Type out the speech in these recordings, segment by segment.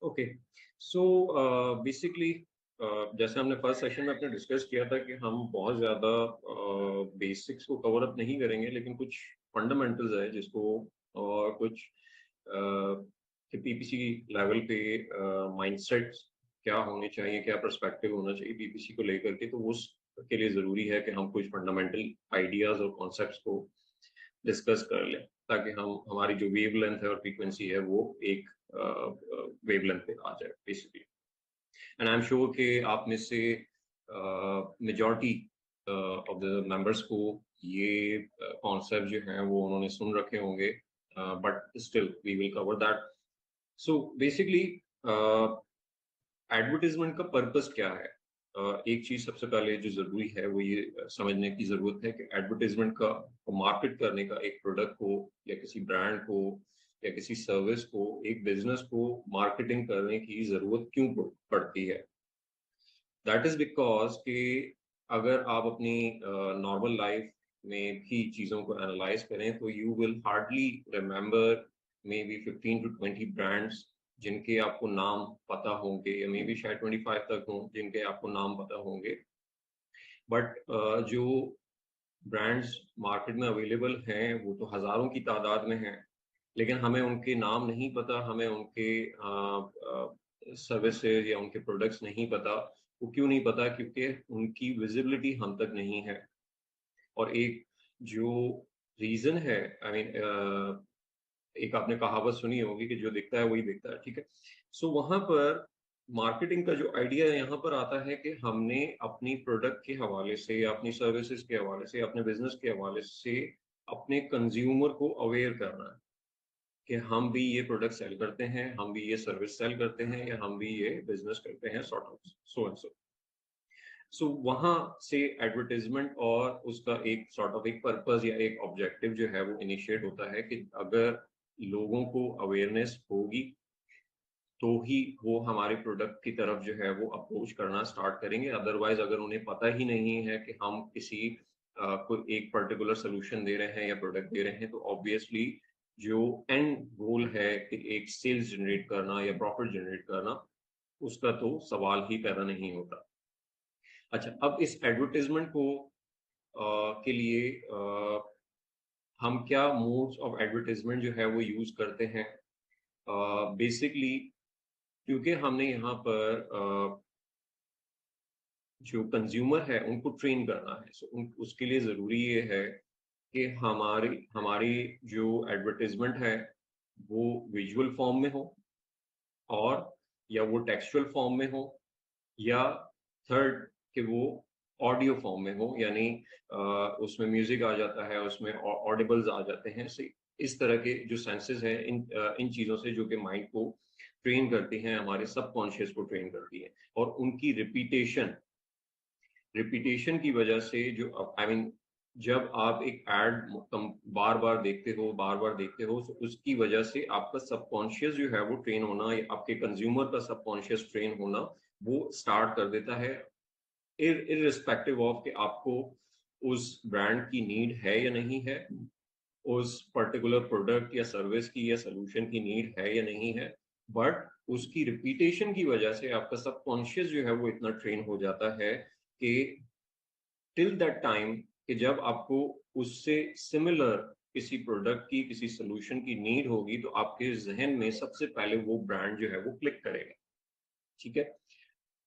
Okay. So basically जैसे हमने first session में अपने डिस्कस किया था कि हम बहुत ज़्यादा बेसिक्स को कवर अप नहीं करेंगे, लेकिन कुछ फंडामेंटल्स है जिसको और कुछ पीपीसी लेवल पे माइंडसेट्स क्या होने चाहिए, क्या पर्सपेक्टिव होना चाहिए पीपीसी को लेकर के, तो उसके लिए ज़रूरी है कि हम कुछ फंडामेंटल आइडियाज़ और कॉन्सेप्ट्स को डिस्कस कर लें, ताकि हम हमारी जो वेव लेंथ है और फ्रीक्वेंसी है वो एक वेव लेंथ पे आ जाए basically. And I am sure कि आप में से मेजॉरिटी ऑफ द मेंबर्स को ये कॉन्सेप्ट जो हैं वो उन्होंने सुन रखे होंगे, but still we will cover that. So basically advertisement का पर्पस क्या है? एक चीज सबसे पहले जो जरूरी है वो ये समझने की जरूरत है कि एडवर्टीजमेंट का मार्केट करने का, एक प्रोडक्ट को या किसी ब्रांड को या किसी सर्विस को, एक बिजनेस को मार्केटिंग करने की जरूरत क्यों पड़ती है? दैट इज बिकॉज कि अगर आप अपनी नॉर्मल लाइफ में भी चीजों को एनालाइज करें तो you will hardly remember may be 15 to 20 brands जिनके आपको नाम पता होंगे, या मे बी शायद 25 तक हों जिनके आपको नाम पता होंगे। बट जो ब्रांड्स मार्केट में अवेलेबल हैं वो तो हजारों की तादाद में हैं, लेकिन हमें उनके नाम नहीं पता, हमें उनके सर्विसेज या उनके प्रोडक्ट्स नहीं पता। वो क्यों नहीं पता? क्योंकि उनकी विजिबिलिटी हम तक नहीं है। और एक जो रीजन है, आई मीन, एक आपने कहावत सुनी होगी कि जो दिखता है वही दिखता है, ठीक है? सो वहां पर मार्केटिंग का जो आइडिया यहाँ पर आता है कि हमने अपनी प्रोडक्ट के हवाले से या अपनी सर्विसेज के हवाले से, अपने बिजनेस के हवाले से अपने कंज्यूमर को अवेयर करना है कि हम भी ये प्रोडक्ट सेल करते हैं, हम भी ये सर्विस सेल करते हैं, या हम भी ये बिजनेस करते हैं, sort of so and so. So वहां से एडवर्टाइजमेंट और उसका एक सॉर्ट ऑफ एक पर्पस या एक ऑब्जेक्टिव जो है वो इनिशिएट होता है कि अगर लोगों को अवेयरनेस होगी तो ही वो हमारे प्रोडक्ट की तरफ जो है वो अप्रोच करना स्टार्ट करेंगे। अदरवाइज अगर उन्हें पता ही नहीं है कि हम किसी कोई एक पर्टिकुलर सोल्यूशन दे रहे हैं या प्रोडक्ट दे रहे हैं, तो ऑब्वियसली जो एंड गोल है कि एक सेल्स जनरेट करना या प्रॉफिट जनरेट करना, उसका तो सवाल ही पैदा नहीं होता। अच्छा, अब इस एडवर्टाइजमेंट को के लिए हम क्या मोड्स ऑफ एडवर्टाइजमेंट जो है वो यूज करते हैं? बेसिकली क्योंकि हमने यहाँ पर जो कंज्यूमर है उनको ट्रेन करना है, सो उसके लिए जरूरी ये है कि हमारी हमारी जो एडवर्टाइजमेंट है वो विजुअल फॉर्म में हो, और या वो टेक्सचुअल फॉर्म में हो, या थर्ड कि वो ऑडियो फॉर्म में हो, यानी उसमें म्यूजिक आ जाता है, उसमें ऑडिबल्स आ जाते हैं। से इस तरह के जो सेंसेस हैं, इन चीजों से जो कि माइंड को ट्रेन करती हैं, हमारे सबकॉन्शियस को ट्रेन करती है, और उनकी रिपीटेशन रिपीटेशन की वजह से जो आई मीन जब आप एक एड बार बार देखते हो, बार बार देखते हो, तो उसकी वजह से आपका सबकॉन्शियस जो है वो ट्रेन होना, या आपके कंज्यूमर का सबकॉन्शियस ट्रेन होना वो स्टार्ट कर देता है, इररिस्पेक्टिव ऑफ कि आपको उस ब्रांड की नीड है या नहीं है, उस पर्टिकुलर प्रोडक्ट या सर्विस की या सोल्यूशन की नीड है या नहीं है। बट उसकी रिपीटेशन की वजह से आपका सबकॉन्शियस जो है वो इतना ट्रेन हो जाता है कि टिल दैट टाइम कि जब आपको उससे सिमिलर किसी प्रोडक्ट की, किसी सोल्यूशन की नीड होगी, तो आपके जहन में सबसे पहले वो ब्रांड जो है वो क्लिक करेगा। ठीक है?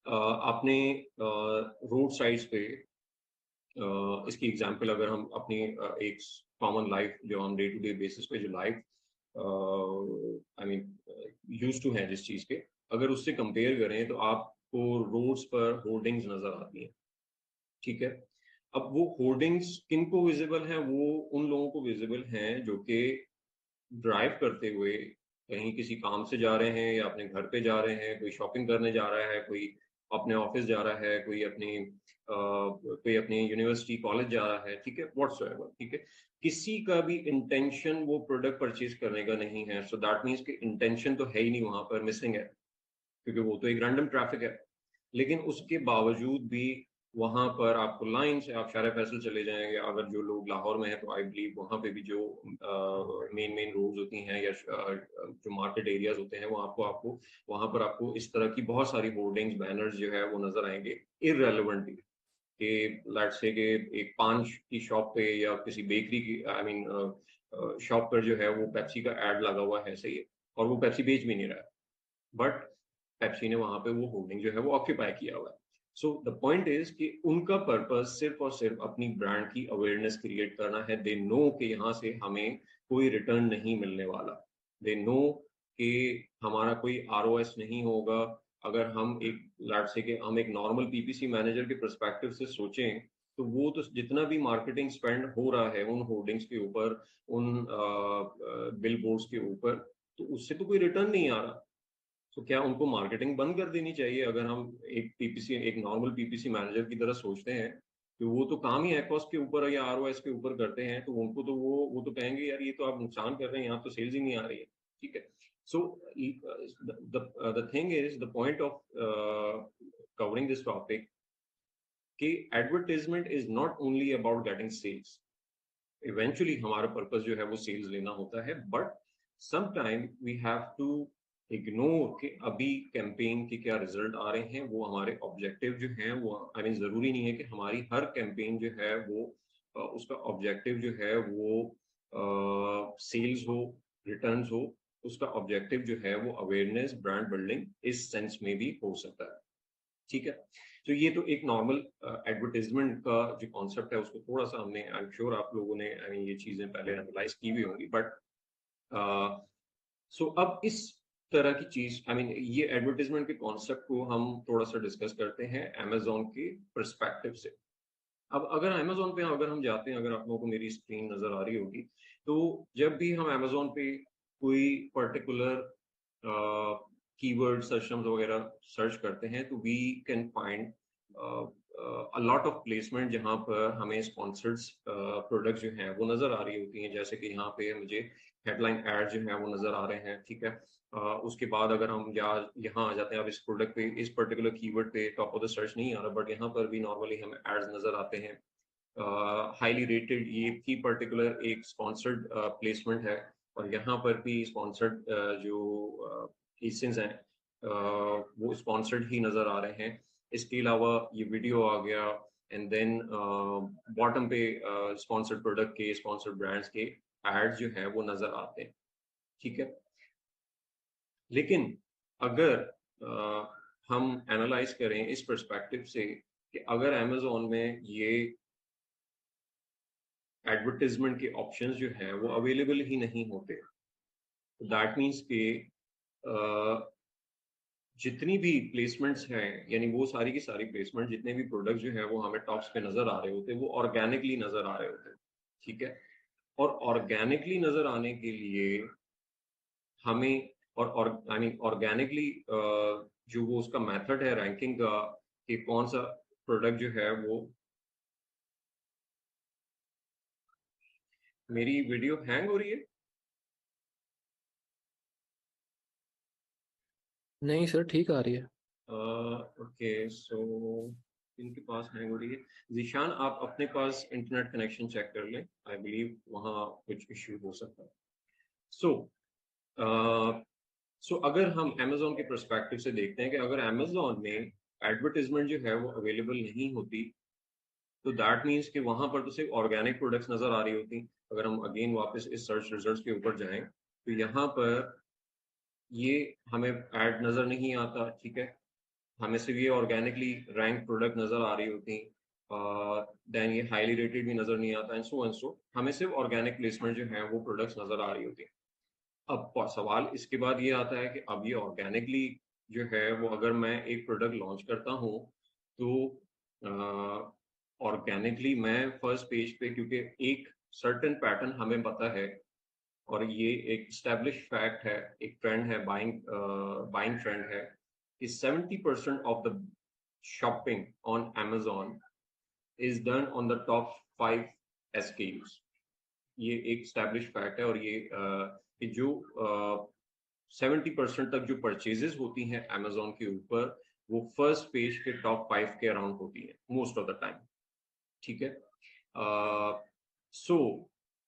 आपने रोड साइड्स पे इसकी एग्जांपल अगर हम अपनी एक कॉमन लाइफ जो हम डे टू डे बेसिस पे जो life I mean use to है जिस चीज के, अगर उससे कंपेयर करें तो आपको रोड्स पर होर्डिंग्स नजर आती हैं। ठीक है? अब वो होर्डिंग्स किन को विजिबल हैं? वो उन लोगों को विजिबल हैं जो कि ड्राइव करते हुए कहीं किसी काम से जा रहे हैं, या अपने घर पे जा रहे हैं, कोई शॉपिंग करने जा रहा है, कोई अपने ऑफिस जा रहा है, कोई अपनी यूनिवर्सिटी कॉलेज जा रहा है, ठीक है, व्हाट्सएवर, ठीक है? किसी का भी इंटेंशन वो प्रोडक्ट परचेज करने का नहीं है, सो दैट मीन्स कि इंटेंशन तो है ही नहीं, वहां पर मिसिंग है, क्योंकि वो तो एक रैंडम ट्रैफिक है। लेकिन उसके बावजूद भी वहां पर आपको लाइन से आप शारे फैसल चले जाएंगे, अगर जो लोग लाहौर में हैं तो आई बिलीव वहां पे भी जो मेन मेन रोड्स होती हैं या जो मार्केट एरियाज होते हैं, वो आपको आपको वहां पर आपको इस तरह की बहुत सारी होर्डिंग्स बैनर्स जो है वो नजर आएंगे इररेलेवेंटली, कि लेट्स से कि एक पान की शॉप पे या किसी बेकरी की आई मीन शॉप पर जो है वो पेप्सी का एड लगा हुआ है, सही है, और वो पेप्सी बेच भी नहीं रहा है, बट पेप्सी ने वहां पे वो होल्डिंग जो है वो ऑक्यूपाई किया हुआ है। सो द पॉइंट इज कि उनका पर्पस सिर्फ और सिर्फ अपनी ब्रांड की अवेयरनेस क्रिएट करना है। दे नो कि यहाँ से हमें कोई रिटर्न नहीं मिलने वाला, दे नो कि हमारा कोई आरओएस नहीं होगा। अगर हम एक लाट से कि हम एक नॉर्मल पीपीसी मैनेजर के परस्पेक्टिव से सोचें, तो वो तो जितना भी मार्केटिंग स्पेंड हो रहा है उन होर्डिंग्स के ऊपर, उन बिल बोर्ड्स के ऊपर, तो उससे तो कोई रिटर्न नहीं आ रहा। तो क्या उनको मार्केटिंग बंद कर देनी चाहिए? अगर हम एक पीपीसी एक नॉर्मल पीपीसी मैनेजर की तरह सोचते हैं कि वो तो काम ही एकोस के ऊपर या आरओएस के ऊपर करते हैं, तो उनको तो वो तो कहेंगे यार ये तो आप नुकसान कर रहे हैं, यहाँ तो सेल्स ही नहीं आ रही है, ठीक है। So the thing is the point of covering this topic कि advertisement is not only about getting sales. Eventually हमारा पर्पस जो है वो सेल्स लेना होता है, but sometime we have to ignore कि अभी कैंपेन के क्या रिजल्ट आ रहे हैं, वो हमारे ऑब्जेक्टिव जो हैं वो आई मीन जरूरी नहीं है कि हमारी हर कैंपेन जो है वो उसका ऑब्जेक्टिव जो है वो सेल्स हो, रिटर्न्स हो। उसका ऑब्जेक्टिव जो है वो अवेयरनेस, ब्रांड बिल्डिंग इस सेंस में भी हो सकता है, ठीक है। तो ये तो एक नॉर्मल एडवर्टाइजमेंट का जो कॉन्सेप्ट है उसको थोड़ा सा हमने, आई एम श्योर आप लोगों ने आई मीन ये चीजें पहले एनालाइज की भी होंगी, बट सो अब इस तरह की चीज आई मीन ये एडवर्टाइजमेंट के कॉन्सेप्ट को हम थोड़ा सा डिस्कस करते हैं अमेजोन के परस्पेक्टिव से। अब अगर अमेजोन पे अगर हम जाते हैं, अगर आप लोगों को मेरी स्क्रीन नजर आ रही होगी, तो जब भी हम अमेजोन पे कोई पर्टिकुलर कीवर्ड सर्च टर्म्स वगैरह सर्च करते हैं, तो we can find a lot of placement जहाँ पर हमें स्पॉन्सर्ड प्रोडक्ट जो हैं वो नजर आ रही होती हैं। जैसे कि यहाँ पे मुझे हेडलाइन एड जो है वो नजर आ रहे हैं, ठीक है। उसके बाद अगर हम यहाँ आ जाते हैं, अब इस प्रोडक्ट पे इस पर्टिकुलर कीवर्ड पे टॉप ऑफ द सर्च नहीं आ रहा, बट यहाँ पर भी नॉर्मली हमें एड्स नजर आते हैं। हाईली रेटेड ये की पर्टिकुलर एक स्पॉन्सर्ड प्लेसमेंट है, और यहाँ पर भी स्पॉन्सर्ड जो केसेस हैं वो स्पॉन्सर्ड ही नजर आ रहे हैं। इसके अलावा ये वीडियो आ गया, एंड देन बॉटम पे स्पॉन्सर्ड प्रोडक्ट के, स्पॉन्सर्ड ब्रांड्स के एड्स जो है वो नजर आते हैं, ठीक है। लेकिन अगर हम एनालाइज करें इस पर्सपेक्टिव से कि अगर अमेजोन में ये एडवर्टाइजमेंट के ऑप्शंस जो हैं वो अवेलेबल ही नहीं होते, तो दैट मीन्स कि जितनी भी प्लेसमेंट्स हैं, यानी वो सारी की सारी प्लेसमेंट, जितने भी प्रोडक्ट जो है वो हमें टॉप्स पे नजर आ रहे होते, वो ऑर्गेनिकली नजर आ रहे होते, ठीक है। और ऑर्गेनिकली नजर आने के लिए हमें और आई मीन ऑर्गेनिकली जो वो उसका मेथड है रैंकिंग का, कि कौन सा प्रोडक्ट जो है वो, मेरी वीडियो हैंग हो रही है? नहीं सर, ठीक आ रही है। ओके, सो इनके पास हैंग हो रही है। जीशान, आप अपने पास इंटरनेट कनेक्शन चेक कर लें, आई बिलीव वहाँ कुछ इश्यू हो सकता है। सो सो अगर हम अमेजोन के परस्पेक्टिव से देखते हैं कि अगर अमेजोन में एडवर्टीजमेंट जो है वो अवेलेबल नहीं होती, तो दैट मीन्स कि वहां पर तो सिर्फ ऑर्गेनिक प्रोडक्ट्स नजर आ रही होती। अगर हम अगेन वापस इस सर्च रिजल्ट्स के ऊपर जाएं, तो यहाँ पर ये हमें ऐड नजर नहीं आता, ठीक है। हमें सिर्फ ये ऑर्गेनिकली रैंक प्रोडक्ट नजर आ रही होती, देन ये हाईली रेटेड भी नजर नहीं आता, एंड सो हमें सिर्फ ऑर्गेनिक प्लेसमेंट जो है वो प्रोडक्ट्स नजर आ रही होती है। अब सवाल इसके बाद ये आता है कि अब ये ऑर्गेनिकली जो है वो अगर मैं एक प्रोडक्ट लॉन्च करता हूँ, तो ऑर्गेनिकली मैं फर्स्ट पेज पे, क्योंकि एक सर्टेन पैटर्न हमें पता है, और ये एक स्टैब्लिश फैक्ट है, एक ट्रेंड है, बाइंग बाइंग ट्रेंड है, कि 70% of the shopping on Amazon is done on the top 5 SKUs। ये एक स्टैब्लिश फैक्ट है, और ये कि जो 70% तक जो परचेजेस होती हैं अमेजोन के ऊपर, वो फर्स्ट पेज के टॉप 5 के अराउंड होती है मोस्ट ऑफ द टाइम, ठीक है। सो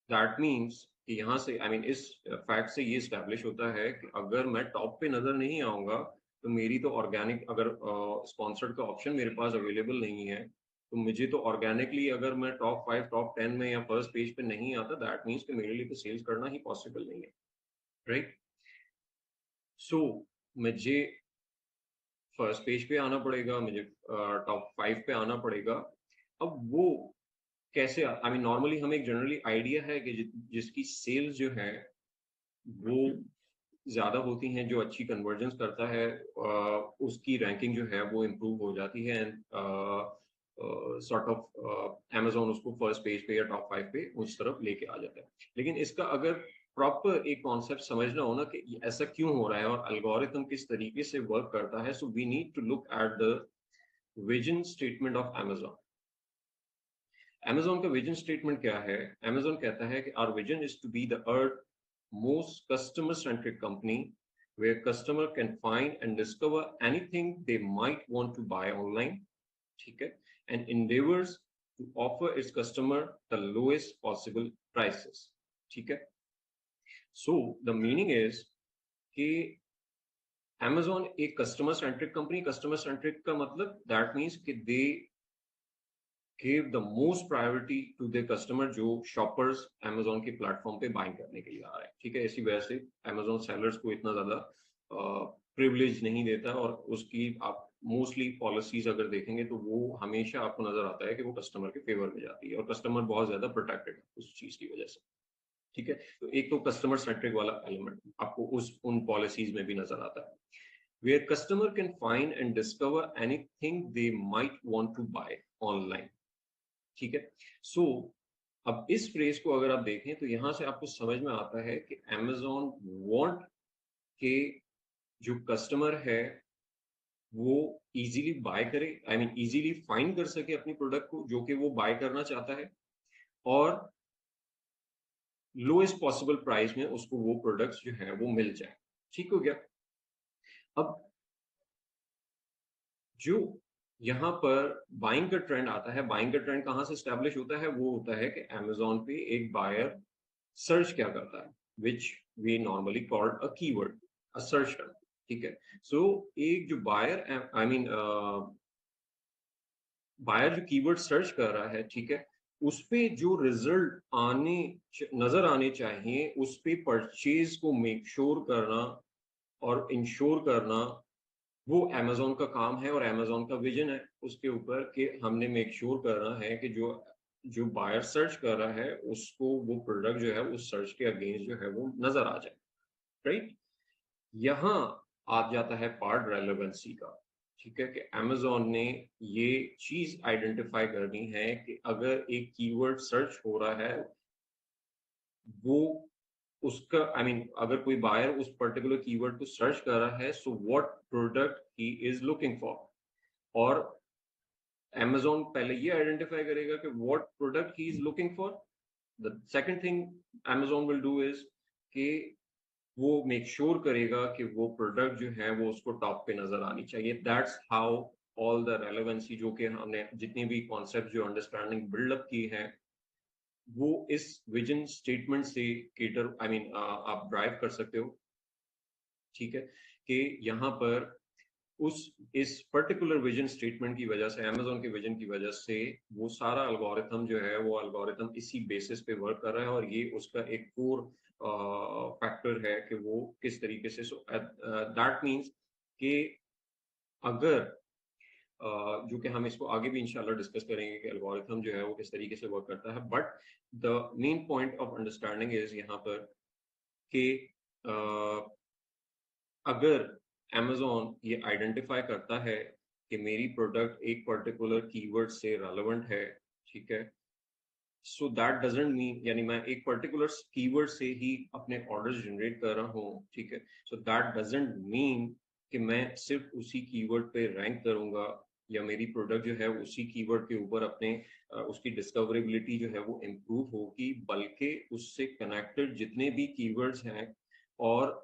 दैट मीन्स कि यहाँ से इस फैक्ट से ये स्टैब्लिश होता है कि अगर मैं टॉप पे नजर नहीं आऊंगा तो मेरी तो ऑर्गेनिक, अगर स्पॉन्सर्ड का ऑप्शन मेरे पास अवेलेबल नहीं है, तो मुझे तो ऑर्गेनिकली अगर मैं टॉप 5 टॉप 10 में या फर्स्ट पेज पे नहीं आता, दैट मीन्स कि मेरे लिए तो सेल्स करना ही पॉसिबल नहीं है, राइट। सो मुझे फर्स्ट पेज पे आना पड़ेगा, मुझे टॉप 5 पे आना पड़ेगा। अब वो कैसे, नॉर्मली हमें एक जनरली आइडिया है कि जिसकी सेल्स जो है वो ज्यादा होती हैं, जो अच्छी कन्वर्जेंस करता है, उसकी रैंकिंग जो है वो इम्प्रूव हो जाती है, एंड सॉर्ट ऑफ Amazon उसको फर्स्ट पेज पे या टॉप 5 पे उस तरफ लेके आ जाता है। लेकिन इसका अगर प्रॉपर एक कॉन्सेप्ट समझना हो ना कि ऐसा क्यों हो रहा है और एल्गोरिथम किस तरीके से वर्क करता है, so we need to look at the vision statement of Amazon। Amazon का विजन स्टेटमेंट क्या है? Amazon कहता है कि our vision is to be the earth most customer centric company where customer can find and discover anything they might want to buy online, ठीक है, and endeavors to offer its customer the lowest possible prices, ठीक है। So the meaning is कि Amazon एक customer centric company, customer centric का मतलब that means कि they give the most priority to their customer जो shoppers Amazon के platform पे बाइंग करने के लिए आ रहे हैं, ठीक है। इसी वजह से Amazon sellers को इतना ज्यादा प्रिविलेज नहीं देता, और उसकी आप मोस्टली पॉलिसीज अगर देखेंगे तो वो हमेशा आपको नजर आता है कि वो कस्टमर के फेवर में जाती है, और कस्टमर बहुत ज्यादा प्रोटेक्टेड है उस चीज की वजह से, ठीक है। तो एक तो कस्टमर सेंट्रिक वाला एलिमेंट आपको उन पॉलिसीज में भी नजर आता है, where customer can find and discover anything they might want to buy online, ठीक है। सो अब इस फ्रेज को अगर आप देखें तो यहां से आपको समझ में आता है कि Amazon वांट के जो कस्टमर है वो इजीली बाय करे, इजीली फाइंड कर सके अपनी प्रोडक्ट को जो कि वो बाय करना चाहता है, और लोएस्ट पॉसिबल प्राइस में उसको वो प्रोडक्ट्स जो है वो मिल जाए, ठीक हो गया। अब जो यहाँ पर बाइंग का ट्रेंड आता है, बाइंग का ट्रेंड कहाँ से स्टैब्लिश होता है? वो होता है कि Amazon पे एक बायर सर्च क्या करता है, which we normally called a keyword, a search term, ठीक है। सो एक जो बायर बायर जो कीवर्ड सर्च कर रहा है, ठीक है, उस पे जो रिजल्ट नजर आने चाहिए, उस पे परचेज को मेक श्योर करना और इंश्योर करना, वो Amazon का काम है, और Amazon का विजन है उसके ऊपर कि हमने मेक श्योर करना है कि जो जो बायर सर्च कर रहा है उसको वो प्रोडक्ट जो है उस सर्च के अगेंस्ट जो है वो नजर आ जाए, राइट। यहाँ आ जाता है पार्ट रेलेवेंसी का, ठीक है, कि Amazon ने ये चीज आइडेंटिफाई करनी है कि अगर एक कीवर्ड सर्च हो रहा है, वो उसका अगर कोई बायर उस पर्टिकुलर कीवर्ड को सर्च कर रहा है, so what product he is looking for, और Amazon पहले ये आइडेंटिफाई करेगा कि what product he is looking for. The second thing Amazon will do is कि वो मेक श्योर करेगा कि वो प्रोडक्ट जो है वो उसको टॉप पे नजर आनी चाहिए। That's how all the relevancy, जो कि हमने जितनी भी कॉन्सेप्ट जो अंडरस्टैंडिंग बिल्डअप की है, वो इस विजन स्टेटमेंट से केटर आप ड्राइव कर सकते हो, ठीक है, कि यहाँ पर उस इस पर्टिकुलर विजन स्टेटमेंट की वजह से, Amazon के विजन की वजह से, वो सारा अल्गोरिथम जो है वो अल्गोरिथम इसी बेसिस पे वर्क कर रहा है, और ये उसका एक कोर फैक्टर है कि वो किस तरीके से, सो दैट मीन्स कि अगर जो कि हम इसको आगे भी इंशाल्लाह डिस्कस करेंगे कि एल्गोरिथम जो है वो किस तरीके से वर्क करता है, but the main point of understanding is यहाँ पर कि अगर Amazon ये आइडेंटिफाई करता है कि मेरी प्रोडक्ट एक पर्टिकुलर कीवर्ड से रेलेवेंट है, ठीक है, सो दैट डजंट मीन, मैं एक पर्टिकुलर कीवर्ड से ही अपने ऑर्डर्स जनरेट कर रहा हूँ, ठीक है, सो दैट डजंट मीन कि मैं सिर्फ उसी कीवर्ड पे रैंक करूंगा या मेरी प्रोडक्ट जो है उसी कीवर्ड के ऊपर अपने उसकी डिस्कवरेबिलिटी जो है वो इम्प्रूव होगी, बल्कि उससे कनेक्टेड जितने भी कीवर्ड्स हैं और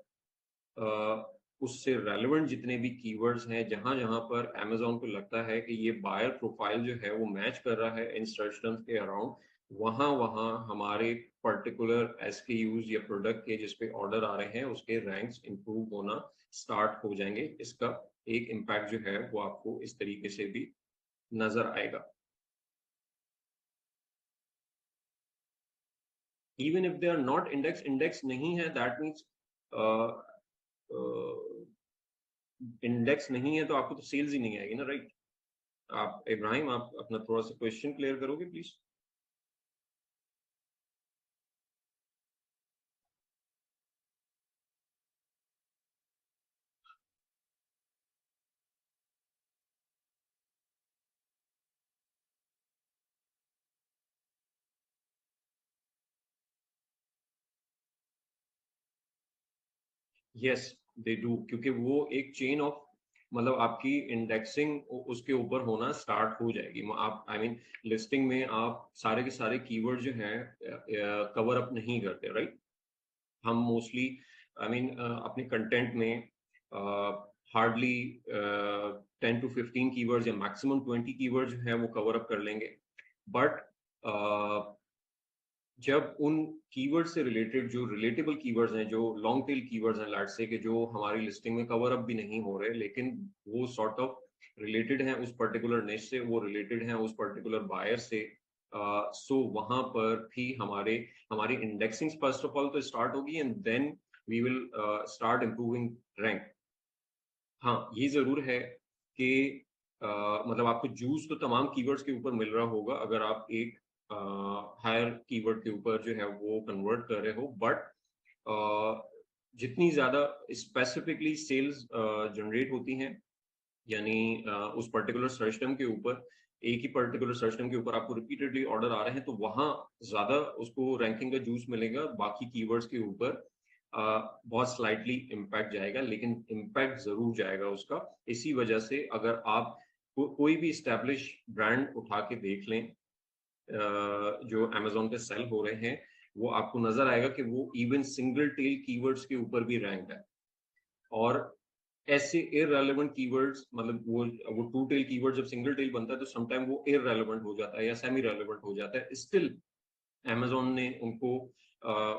उससे रेलेवेंट जितने भी कीवर्ड्स हैं, जहां जहां पर Amazon को लगता है कि ये बायर प्रोफाइल जो है वो मैच कर रहा है इन सर्च टर्म्स के अराउंड, वहां वहां हमारे पर्टिकुलर SKUs या प्रोडक्ट के जिस पे ऑर्डर आ रहे हैं उसके रैंक्स इंप्रूव होना स्टार्ट हो जाएंगे। इसका एक इम्पैक्ट जो है वो आपको इस तरीके से भी नजर आएगा। Even if they are not index नहीं है, दैट मीन्स इंडेक्स नहीं है तो आपको तो सेल्स ही नहीं आएगी ना, राइट? आप इब्राहिम, आप अपना थोड़ा सा क्वेश्चन क्लियर करोगे प्लीज? यस, दे डू, क्योंकि वो एक चेन ऑफ, मतलब आपकी इंडेक्सिंग उसके ऊपर होना स्टार्ट हो जाएगी। आप आई मीन लिस्टिंग में आप सारे के सारे कीवर्ड जो हैं कवर अप नहीं करते, राइट? हम मोस्टली आई मीन अपने कंटेंट में हार्डली 10 to 15 कीवर्ड्स या मैक्सिमम 20 कीवर्ड जो है वो कवर अप कर लेंगे। बट जब उन कीवर्ड से रिलेटेड जो रिलेटेबल कीवर्ड्स हैं, जो लॉन्ग टेल कीवर्ड्स हैं, लेट्स से कि जो हमारी लिस्टिंग में कवर अप भी नहीं हो रहे लेकिन वो सॉर्ट ऑफ रिलेटेड हैं उस पर्टिकुलर निश से, वो रिलेटेड हैं उस पर्टिकुलर बायर से, सो वहां पर भी हमारी इंडेक्सिंग फर्स्ट ऑफ ऑल तो स्टार्ट होगी and then we will start improving rank. हाँ, ये जरूर है कि मतलब आपको जूस तो तमाम कीवर्ड्स के ऊपर मिल रहा होगा अगर आप एक हायर कीवर्ड के ऊपर जो है वो कन्वर्ट कर रहे हो, बट जितनी ज्यादा स्पेसिफिकली सेल्स जनरेट होती हैं, यानी उस पर्टिकुलर सर्च टर्म के ऊपर, एक ही पर्टिकुलर सर्च टर्म के ऊपर आपको रिपीटेडली ऑर्डर आ रहे हैं, तो वहां ज्यादा उसको रैंकिंग का जूस मिलेगा। बाकी कीवर्ड्स के ऊपर बहुत स्लाइटली इम्पैक्ट जाएगा, लेकिन इम्पैक्ट जरूर जाएगा उसका। इसी वजह से अगर आप कोई भी स्टैब्लिश ब्रांड उठा के देख लें जो Amazon पे सेल हो रहे हैं, वो आपको नजर आएगा कि वो इवन सिंगल टेल कीवर्ड्स के ऊपर भी रैंक है। और ऐसे इररेलेवेंट कीवर्ड्स, मतलब वो टू टेल कीवर्ड जब सिंगल टेल बनता है तो समटाइम वो इररेलेवेंट हो जाता है या सेमी रेलेवेंट हो जाता है, स्टिल Amazon ने उनको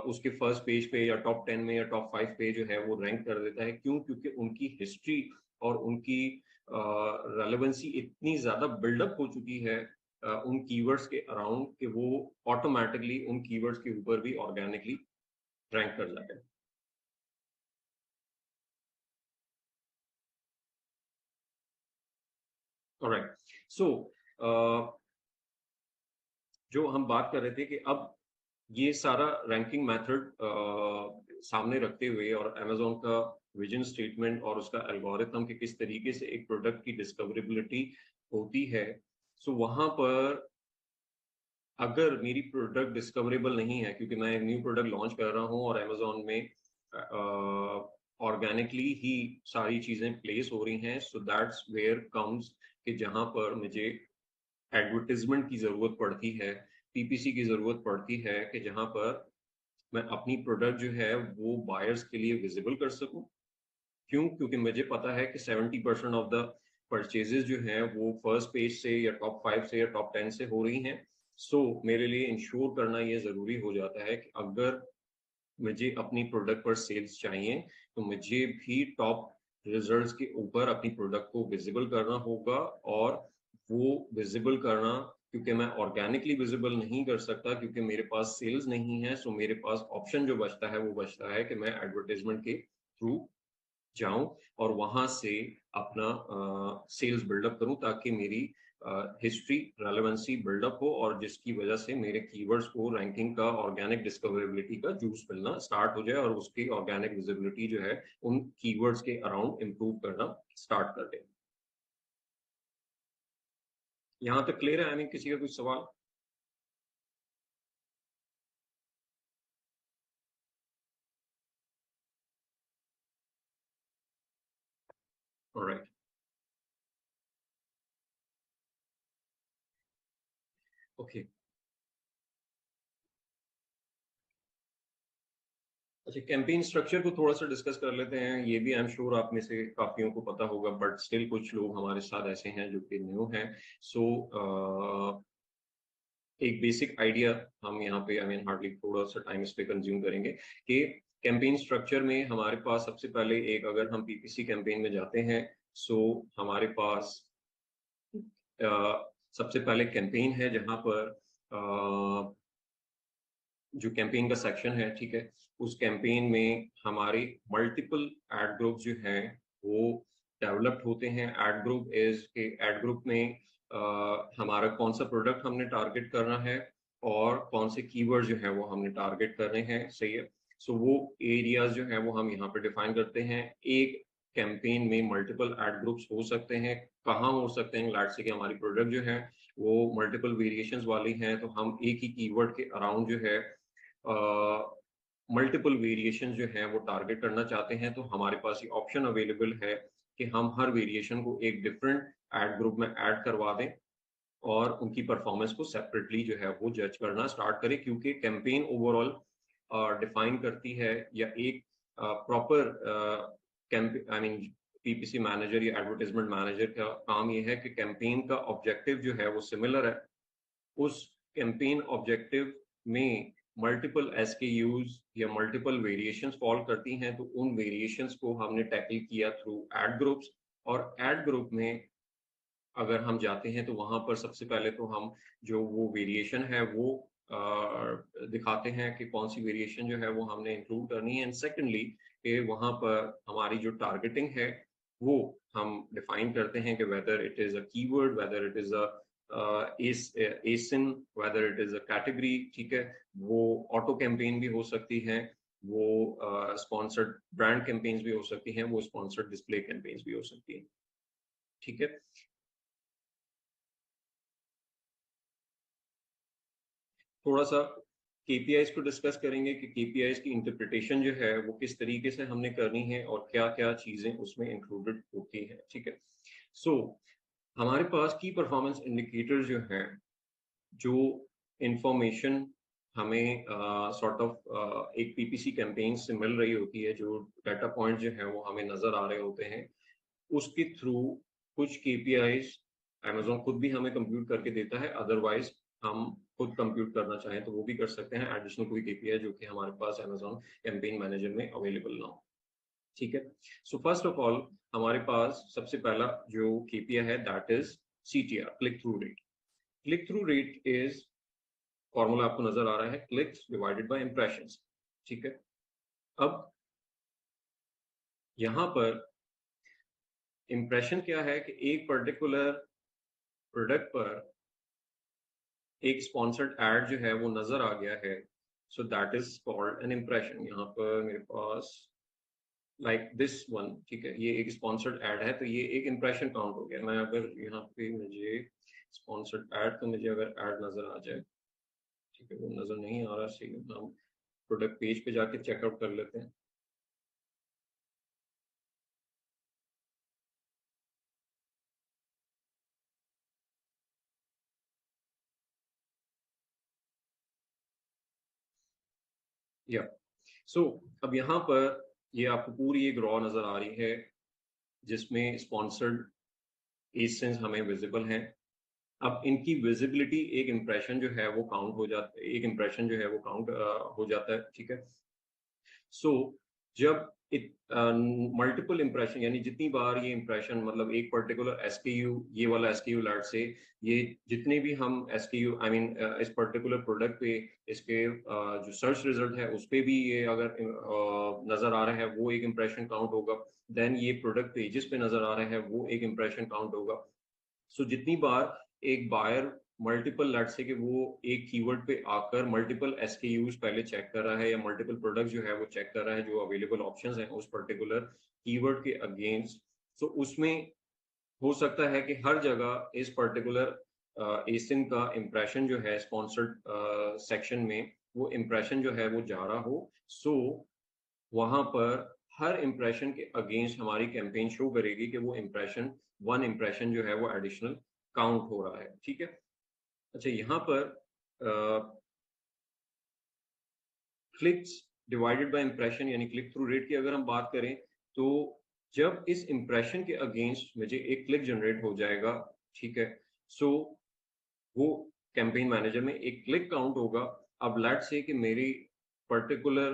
उसके फर्स्ट पेज पे या टॉप 10 में या टॉप 5 पे जो है वो रैंक कर देता है। क्यों? क्योंकि उनकी हिस्ट्री और उनकी रेलेवेंसी इतनी ज्यादा बिल्डअप हो चुकी है उन कीवर्ड्स के अराउंड कि वो ऑटोमेटिकली उन कीवर्ड्स के ऊपर भी ऑर्गेनिकली रैंक कर जाते हैं। ऑलराइट, सो जो हम बात कर रहे थे कि अब ये सारा रैंकिंग मेथड सामने रखते हुए और Amazon का विजन स्टेटमेंट और उसका एल्गोरिथम कि किस तरीके से एक प्रोडक्ट की डिस्कवरेबिलिटी होती है, सो वहां पर अगर मेरी प्रोडक्ट डिस्कवरेबल नहीं है क्योंकि मैं एक न्यू प्रोडक्ट लॉन्च कर रहा हूँ और Amazon में ऑर्गेनिकली ही सारी चीजें प्लेस हो रही हैं, सो दैट्स वेयर कम्स कि जहां पर मुझे एडवर्टीजमेंट की जरूरत पड़ती है, PPC की जरूरत पड़ती है कि जहां पर मैं अपनी प्रोडक्ट जो है वो बायर्स के लिए विजिबल कर सकूं। क्यों? क्योंकि मुझे पता है कि 70% ऑफ द परचेजेस जो हैं वो फर्स्ट पेज से या टॉप 5 से या टॉप 10 से हो रही हैं। सो मेरे लिए इंश्योर करना ये जरूरी हो जाता है कि अगर मुझे अपनी प्रोडक्ट पर सेल्स चाहिए तो मुझे भी टॉप रिजल्ट्स के ऊपर अपनी प्रोडक्ट को विजिबल करना होगा। और वो विजिबल करना, क्योंकि मैं ऑर्गेनिकली विजिबल नहीं कर सकता क्योंकि मेरे पास सेल्स नहीं है, सो मेरे पास ऑप्शन जो बचता है वो बचता है कि मैं एडवर्टाइजमेंट के थ्रू जाऊं और वहां से अपना सेल्स बिल्डअप करूं ताकि मेरी हिस्ट्री रेलेवेंसी बिल्डअप हो और जिसकी वजह से मेरे कीवर्ड्स को रैंकिंग का, ऑर्गेनिक डिस्कवरेबिलिटी का जूस मिलना स्टार्ट हो जाए और उसकी ऑर्गेनिक विजिबिलिटी जो है उन कीवर्ड्स के अराउंड इंप्रूव करना स्टार्ट कर दे। यहाँ तक क्लियर है? आई मीन किसी का कुछ सवाल? Alright, okay. अच्छा, कैंपेन स्ट्रक्चर को थोड़ा सा डिस्कस कर लेते हैं। ये भी आई एम श्योर आप में से काफियों को पता होगा, बट स्टिल कुछ लोग हमारे साथ ऐसे हैं जो कि न्यू हैं। सो एक बेसिक आइडिया हम यहाँ पे आई मीन हार्डली थोड़ा सा टाइम इस पे कंज्यूम करेंगे कि कैंपेन स्ट्रक्चर में हमारे पास सबसे पहले एक, अगर हम पीपीसी कैंपेन में जाते हैं, सो हमारे पास सबसे पहले कैंपेन है जहां पर जो कैंपेन का सेक्शन है, ठीक है, उस कैंपेन में हमारे मल्टीपल एड ग्रुप जो हैं वो डेवलप्ड होते हैं। एड ग्रुप इज के एड ग्रुप में हमारा कौन सा प्रोडक्ट हमने टारगेट करना है और कौन से कीवर्ड जो है वो हमने टारगेट करने हैं, सही है। सो वो एरियाज जो है वो हम यहाँ पे डिफाइन करते हैं। एक कैंपेन में मल्टीपल एड ग्रुप्स हो सकते हैं, कहाँ हो सकते हैं, लेट्स से कि हमारी प्रोडक्ट जो है वो मल्टीपल वेरिएशंस वाली हैं, तो हम एक ही कीवर्ड के अराउंड जो है मल्टीपल वेरिएशन जो हैं वो टारगेट करना चाहते हैं, तो हमारे पास ये ऑप्शन अवेलेबल है कि हम हर वेरिएशन को एक डिफरेंट एड ग्रुप में ऐड करवा दें और उनकी परफॉर्मेंस को सेपरेटली जो है वो जज करना स्टार्ट करें, क्योंकि कैंपेन ओवरऑल डिफाइन करती है, या एक proper I mean PPC manager या एडवर्टाइजमेंट मैनेजर का काम ये है कि कैंपेन का ऑब्जेक्टिव जो है वो सिमिलर है। उस कैंपेन ऑब्जेक्टिव में मल्टीपल एसकेयूज या मल्टीपल वेरिएशंस फॉल करती हैं, तो उन वेरिएशंस को हमने टैकल किया थ्रू एड ग्रुप्स। और एड ग्रुप में अगर हम जाते हैं तो वहां पर सबसे पहले तो हम जो वो वेरिएशन है वो दिखाते हैं कि कौन सी वेरिएशन जो है वो हमने इंक्लूड करनी है, एंड सेकेंडली कि वहां पर हमारी जो टारगेटिंग है वो हम डिफाइन करते हैं कि whether it is a keyword, whether it is a ASIN, whether it is a category, ठीक है। वो ऑटो कैंपेन भी हो सकती है, वो स्पॉन्सर्ड ब्रांड कैंपेन्स भी हो सकती हैं, वो स्पॉन्सर्ड डिस्प्ले कैंपेन्स भी हो सकती हैं, ठीक है। थोड़ा सा केपीआईज को डिस्कस करेंगे कि केपीआईज की इंटरप्रिटेशन जो है वो किस तरीके से हमने करनी है और क्या क्या चीजें उसमें इंक्लूडेड होती है, ठीक है। सो हमारे पास की परफॉर्मेंस इंडिकेटर जो है, जो इंफॉर्मेशन हमें सॉर्ट ऑफ एक पीपीसी कैंपेन से मिल रही होती है, जो डाटा पॉइंट जो है वो हमें नजर आ रहे होते हैं, उसके थ्रू कुछ केपीआईज अमेजोन खुद भी हमें कंप्यूट करके देता है, अदरवाइज हम खुद कंप्यूट करना चाहें तो वो भी कर सकते हैं, एडिशनल कोई केपीआई जो कि हमारे पास अमेजोन कैंपेन मैनेजर में अवेलेबल ना हो, ठीक है। सो फर्स्ट ऑफ ऑल हमारे पास सबसे पहला जो केपीआई है that is CTR, click through rate. Click through rate is, formula आपको नजर आ रहा है, क्लिक्स डिवाइडेड बाय इंप्रेशंस, ठीक है। अब यहां पर इंप्रेशन क्या है कि एक पर्टिकुलर प्रोडक्ट पर एक स्पॉन्सर्ड एड जो है वो नजर आ गया है, सो that is called an impression. यहाँ पर मेरे पास लाइक दिस वन, ठीक है, ये एक स्पॉन्सर्ड एड है, तो ये एक इम्प्रेशन काउंट हो गया। मैं अगर यहाँ पे मुझे स्पॉन्सर्ड एड, तो मुझे अगर एड नजर आ जाए, ठीक है, वो नजर नहीं आ रहा, सही, हम प्रोडक्ट पेज पे जाके चेकआउट कर लेते हैं। या सो अब यहाँ पर ये आपको पूरी एक रॉ नजर आ रही है जिसमें स्पॉन्सर्ड एसेंस हमें विजिबल हैं। अब इनकी विजिबिलिटी एक इंप्रेशन जो है वो काउंट हो जाता है, एक इंप्रेशन जो है वो काउंट हो जाता है, ठीक है। सो जब मल्टीपल इंप्रेशन, यानी जितनी बार ये इंप्रेशन, मतलब एक पर्टिकुलर एसकेयू, ये वाला एसकेयू लार्ट से, ये जितने भी हम एसकेयू आई मीन इस पर्टिकुलर प्रोडक्ट पे इसके जो सर्च रिजल्ट है उस पे भी ये अगर नजर आ रहा है वो एक इंप्रेशन काउंट होगा। देन ये प्रोडक्ट पेजेस पे नजर आ रहा है वो एक इंप्रेशन काउंट होगा। सो जितनी बार एक बायर मल्टीपल लेट से कि वो एक कीवर्ड पे आकर मल्टीपल एसकेयूज पहले चेक कर रहा है या मल्टीपल प्रोडक्ट जो है वो चेक कर रहा है जो अवेलेबल ऑप्शंस हैं उस पर्टिकुलर कीवर्ड के अगेंस्ट, सो उसमें हो सकता है कि हर जगह इस पर्टिकुलर एसिन का इंप्रेशन जो है स्पॉन्सर्ड सेक्शन में, वो इंप्रेशन जो है वो जा रहा हो। सो वहां पर हर इंप्रेशन के अगेंस्ट हमारी कैंपेन शो करेगी कि वो इंप्रेशन, वन इंप्रेशन जो है वो एडिशनल काउंट हो रहा है, ठीक है। अच्छा, यहाँ पर क्लिक्स डिवाइडेड बाय इम्प्रेशन यानी क्लिक थ्रू रेट की अगर हम बात करें, तो जब इस इम्प्रेशन के अगेंस्ट मुझे एक क्लिक जनरेट हो जाएगा, ठीक है, सो वो कैंपेन मैनेजर में एक क्लिक काउंट होगा। अब लेट्स से कि मेरी पर्टिकुलर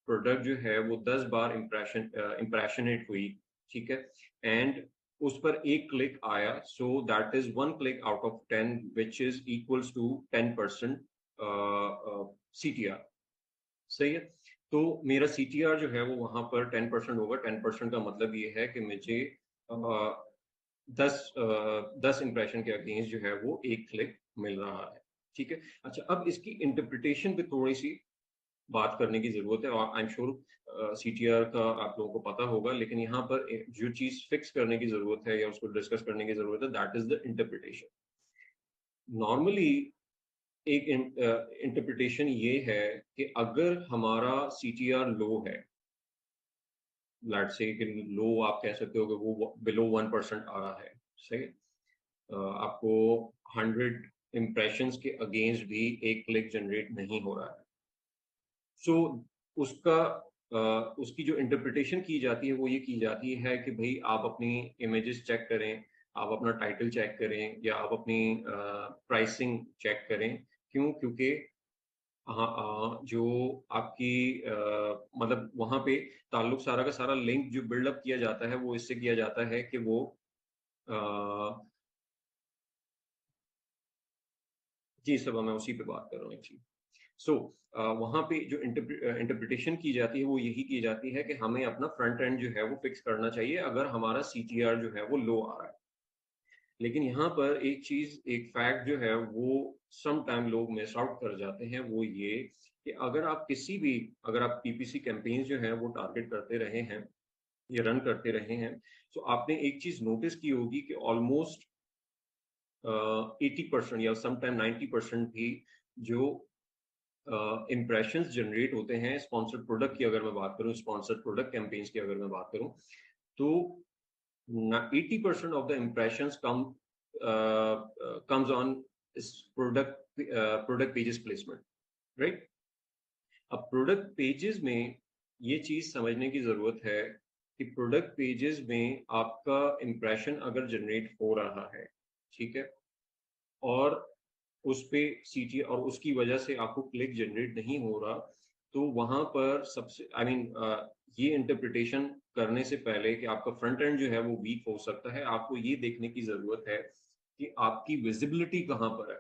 प्रोडक्ट जो है वो 10 बार इम्प्रेशनेट हुई, ठीक है, एंड उस पर एक क्लिक आया, so that is one click out of 10 which is equals to 10% CTR। सही है। तो मेरा CTR जो है वो वहां पर 10% होगा। 10% का मतलब ये है कि मुझे 10 इंप्रेशन के अगेंस्ट जो है वो एक क्लिक मिल रहा है, ठीक है। अच्छा, अब इसकी इंटरप्रिटेशन पे थोड़ी सी बात करने की जरूरत है, और आई एम श्योर CTR का आप लोगों को पता होगा, लेकिन यहाँ पर जो चीज फिक्स करने की जरूरत है या उसको डिस्कस करने की जरूरत है, that is the interpretation. Normally एक इंटरप्रिटेशन ये है कि अगर हमारा CTR लो है, लेट्स से कि लो आप कह सकते हो कि वो बिलो 1% आ रहा है, सही है, आपको 100 इम्प्रेशंस के अगेंस्ट भी एक क्लिक जनरेट नहीं हो रहा है, सो उसका उसकी जो इंटरप्रिटेशन की जाती है वो ये की जाती है कि भाई आप अपनी इमेजेस चेक करें, आप अपना टाइटल चेक करें, या आप अपनी प्राइसिंग चेक करें। क्यों? क्योंकि हाँ, जो आपकी मतलब वहां पे ताल्लुक सारा का सारा लिंक जो बिल्डअप किया जाता है वो इससे किया जाता है कि वो जी सब मैं उसी पे बात कर रहा हूँ एक्चुअली। सो वहां पे जो इंटरप्रिटेशन की जाती है वो यही की जाती है कि हमें अपना फ्रंट एंड जो है वो फिक्स करना चाहिए अगर हमारा CTR जो है वो लो आ रहा है। लेकिन यहाँ पर एक चीज, एक फैक्ट जो है वो सम टाइम लोग मिस आउट कर जाते हैं, वो ये कि अगर आप किसी भी, अगर आप PPC कैंपेन्स जो हैं वो टारगेट करते रहे हैं, ये रन करते रहे हैं, तो आपने एक चीज नोटिस की होगी कि ऑलमोस्ट 80% या समटाइम 90% भी जो इम्प्रेशंस जनरेट होते हैं स्पॉन्सर्ड प्रोडक्ट की, अगर मैं बात करूं स्पॉन्सर्ड प्रोडक्ट कैंपेन्स की अगर मैं बात करूं, तो 80% of the impressions comes on product pages placement, right. अब प्रोडक्ट पेजेस में ये चीज समझने की जरूरत है कि प्रोडक्ट पेजेस में आपका इम्प्रेशन अगर जनरेट हो रहा है, ठीक है, और उस पे CTR और उसकी वजह से आपको क्लिक जनरेट नहीं हो रहा, तो वहां पर सबसे आई मीन ये इंटरप्रिटेशन करने से पहले कि आपका फ्रंट एंड जो है वो वीक हो सकता है, आपको ये देखने की जरूरत है कि आपकी विजिबिलिटी कहाँ पर है।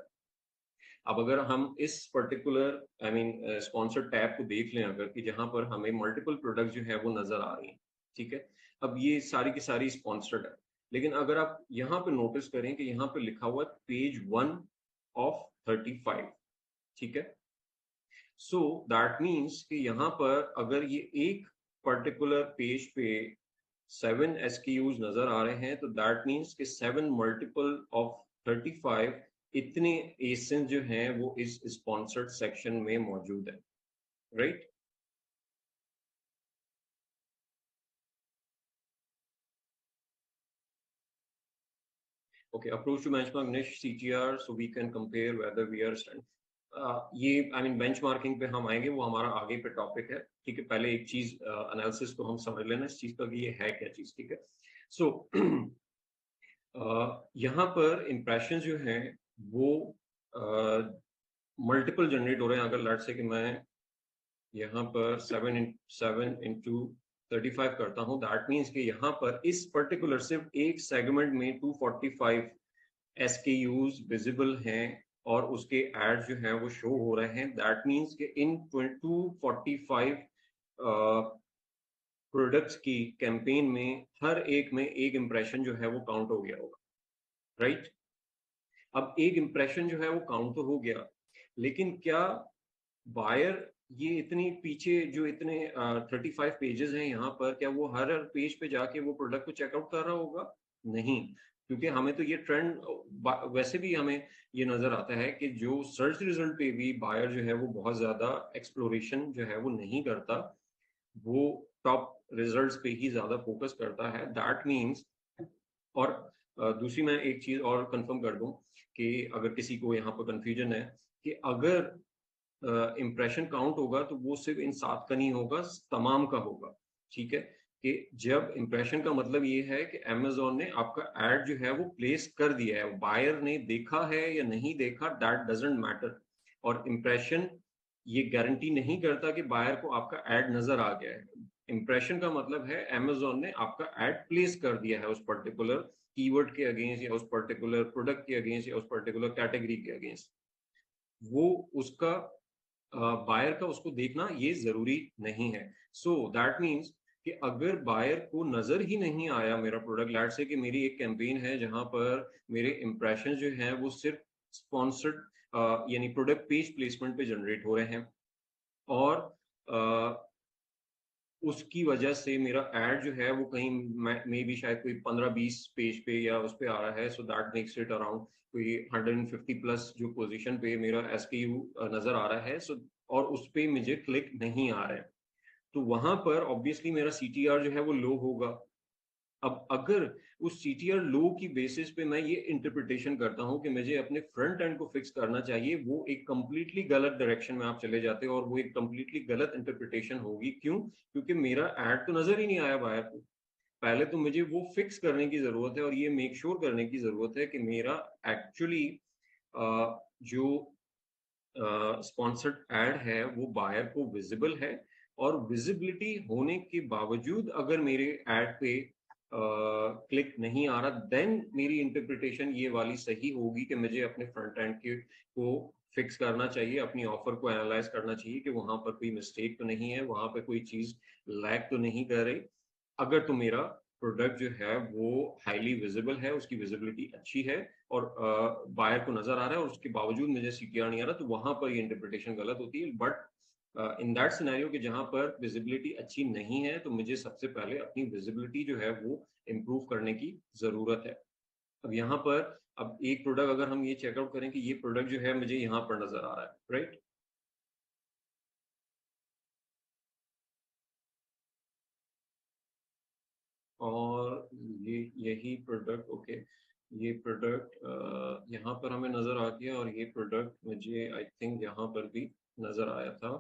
अब अगर हम इस particular I mean sponsored tab को देख लें, अगर कि जहां पर हमें मल्टीपल प्रोडक्ट जो है वो नजर आ रही हैं, ठीक है, अब ये सारी की सारी स्पॉन्सर्ड है, लेकिन अगर आप यहाँ पे नोटिस करें कि यहाँ पे लिखा हुआ है पेज 1 of 35, ठीक है, सो दैट मीन्स कि यहाँ पर अगर ये एक पर्टिकुलर पेज पे 7 SKUs नजर आ रहे हैं, तो दैट मीन्स कि 7 मल्टीपल ऑफ 35 इतने एसेंस जो हैं वो इस स्पॉन्सर्ड सेक्शन में मौजूद है, right. Okay, approach to benchmark niche CTR so we can compare whether we are stand. ये आई मीन बेंचमार्किंग पे हम आएंगे, वो हमारा आगे पे टॉपिक है, ठीक है। पहले एक चीज एनालिसिस को हम समझ लेना इस चीज का कि ये है क्या चीज, ठीक है। सो यहाँ पर इम्प्रेशन जो हैं वो मल्टीपल जनरेट हो रहे हैं। अगर लेट्स से कि मैं यहाँ पर 7 इंटू 35 करता हूँ, दैट मीन्स कि यहाँ पर इस पर्टिकुलर सिर्फ एक सेगमेंट में 245 SKUs विजिबल हैं और उसके एड जो हैं वो शो हो रहे हैं। दैट मीन्स कि इन 245 प्रोडक्ट्स की कैंपेन में हर एक में एक इंप्रेशन जो है वो काउंट हो गया होगा, राइट। अब एक इंप्रेशन जो है वो काउंट तो हो गया, लेकिन क्या बायर ये इतनी पीछे जो इतने 35 पेजेस हैं यहाँ पर, क्या वो हर हर पेज पे जाके वो प्रोडक्ट को चेकआउट कर रहा होगा? नहीं, क्योंकि हमें तो ये ट्रेंड वैसे भी हमें ये नजर आता है कि जो सर्च रिजल्ट पे भी बायर जो है वो बहुत ज्यादा एक्सप्लोरेशन जो है वो नहीं करता, वो टॉप रिजल्ट्स पे ही ज्यादा फोकस करता है। दैट मीन्स, और दूसरी मैं एक चीज और कंफर्म कर दूं कि अगर किसी को यहाँ पर कंफ्यूजन है कि अगर इम्प्रेशन काउंट होगा तो वो सिर्फ इन 7 का नहीं होगा, तमाम का होगा। ठीक है, कि जब इम्प्रेशन का मतलब ये है कि अमेज़न ने आपका ऐड जो है वो प्लेस कर दिया है, बायर ने देखा है या नहीं देखा, दैट डजंट मैटर। और इम्प्रेशन ये गारंटी नहीं करता कि बायर को आपका ऐड नजर आ गया है। इम्प्रेशन का मतलब है अमेज़न ने आपका ऐड प्लेस कर दिया है उस पर्टिकुलर कीवर्ड के अगेंस्ट, या उस पर्टिकुलर प्रोडक्ट के अगेंस्ट, या उस पर्टिकुलर कैटेगरी के अगेंस्ट। वो उसका बायर का उसको देखना ये जरूरी नहीं है। सो दैट मीन्स कि अगर बायर को नजर ही नहीं आया मेरा प्रोडक्ट, लेट से कि मेरी एक कैंपेन है जहां पर मेरे इंप्रेशन जो हैं वो सिर्फ स्पॉन्सर्ड यानी प्रोडक्ट पेज प्लेसमेंट पे जनरेट हो रहे हैं, और उसकी वजह से मेरा एड जो है वो कहीं मे भी शायद कोई 15-20 पेज पे या उस पे आ रहा है, so that makes it around कोई 150 प्लस जो पोजीशन पे मेरा एसकेयू नजर आ रहा है। सो और उस पे मुझे क्लिक नहीं आ रहा है, तो वहां पर ऑब्वियसली मेरा सीटीआर जो है वो लो होगा। अब अगर उस सीटीआर लो की बेसिस पे मैं ये इंटरप्रिटेशन करता हूं कि मुझे अपने फ्रंट एंड को फिक्स करना चाहिए, वो एक कंप्लीटली गलत डायरेक्शन में आप चले जाते हो, और वो एक कंप्लीटली गलत इंटरप्रिटेशन होगी। क्यों? क्योंकि मेरा ऐड तो नजर ही नहीं आया बाहर को। पहले तो मुझे वो फिक्स करने की जरूरत है और ये मेक श्योर करने की जरूरत है कि मेरा एक्चुअली जो स्पॉन्सर्ड ऐड है वो बायर को विजिबल है, और विजिबिलिटी होने के बावजूद अगर मेरे ऐड पे क्लिक नहीं आ रहा, देन मेरी इंटरप्रिटेशन ये वाली सही होगी कि मुझे अपने फ्रंट एंड के को फिक्स करना चाहिए, अपनी ऑफर को एनालाइज करना चाहिए कि वहां पर कोई मिस्टेक तो नहीं है, वहां पर कोई चीज लैग तो नहीं कर रही। अगर तो मेरा प्रोडक्ट जो है वो हाईली विजिबल है, उसकी विजिबिलिटी अच्छी है, और बायर को नजर आ रहा है, और उसके बावजूद मुझे सीटीआर नहीं आ रहा, तो वहां पर ये इंटरप्रिटेशन गलत होती है। बट इन दैट सिनेरियो कि जहां पर विजिबिलिटी अच्छी नहीं है, तो मुझे सबसे पहले अपनी विजिबिलिटी जो है वो इम्प्रूव करने की जरूरत है। अब यहाँ पर अब एक प्रोडक्ट अगर हम ये चेकआउट करें कि ये प्रोडक्ट जो है मुझे यहाँ पर नजर आ रहा है, राइट? और ये यही प्रोडक्ट, ओके, ये प्रोडक्ट यहाँ पर हमें नजर आ गया, और ये प्रोडक्ट मुझे आई थिंक यहाँ पर भी नजर आया था।